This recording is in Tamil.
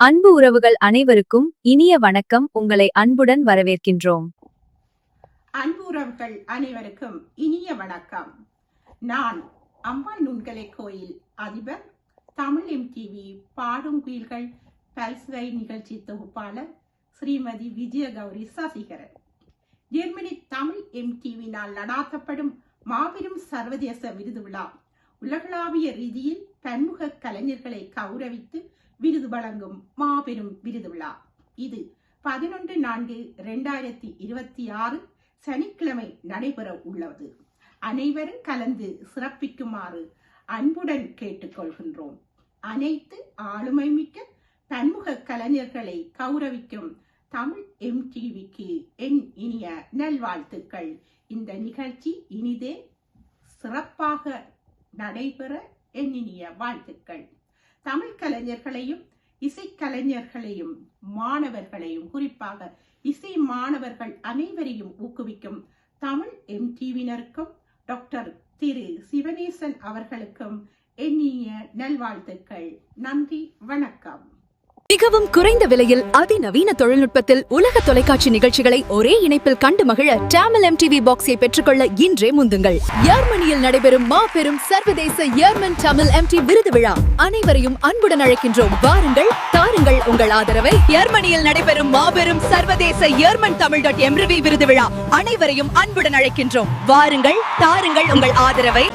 அன்பு உறவுகள் அனைவருக்கும் இனிய வணக்கம். உங்களை அன்புடன் வரவேற்கின்றோம். அன்பு உறவுகள் அனைவருக்கும் இனிய வணக்கம். நான் அம்பாள் நுண்கலை கோயில் அதிபர், தமிழ் MTV பாடும் குயில்கள் பல்சுவை நிகழ்ச்சி தொகுப்பாளர் ஸ்ரீமதி விஜயகௌரி சசிகரன். ஜெர்மனி தமிழ் MTV-னால் நடாத்தப்படும் மாபெரும் சர்வதேச விருது விழா உலகளாவிய ரீதியில் பன்முக கலைஞர்களை கௌரவித்து விருது வழங்கும் மாபெரும் விருது விழா. இது 11/4/2026 சனிக்கிழமை நடைபெற உள்ளது. அனைவரும் கலந்து சிறப்பிக்குமாறு அன்புடன் கேட்டுக்கொள்கின்றோம். அனைத்து ஆளுமை மிக்க பன்முக கலைஞர்களை கௌரவிக்கும் தமிழ் MTV-க்கு என் இனிய நல்வாழ்த்துக்கள். இந்த நிகழ்ச்சி இனிதே சிறப்பாக நடைபெற என் இனிய வாழ்த்துக்கள். தமிழ் கலைஞர்களையும் இசைக்கலைஞர்களையும் மாணவர்களையும், குறிப்பாக இசை மாணவர்கள் அனைவரையும் ஊக்குவிக்கும் தமிழ் MTV-னருக்கும் டாக்டர் திரு சிவனேசன் அவர்களுக்கும் என் இனிய நல்வாழ்த்துக்கள். நன்றி, வணக்கம். மிகவும் குறைந்த விலையில் அதிநவீன தொழில்நுட்பத்தில் உலக தொலைக்காட்சி நிகழ்ச்சிகளை ஒரே இணைப்பில் கண்டு மகிழ தமிழ் MTV பாக்ஸை பெற்றுக்கொள்ள இன்றே முந்துங்கள். ஜெர்மனியில் நடைபெறும் மாபெரும் சர்வதேச ஜெர்மன் தமிழ் MTV விருது விழா அனைவரையும் அன்புடன் அழைக்கின்றோம். வாருங்கள், தாருங்கள் உங்கள் ஆதரவை. ஜெர்மனியில் நடைபெறும் மாபெரும் சர்வதேச ஜெர்மன் தமிழ்.MTV விருது விழா அனைவரையும் அன்புடன் அழைக்கின்றோம். வாருங்கள், தாருங்கள் உங்கள் ஆதரவை.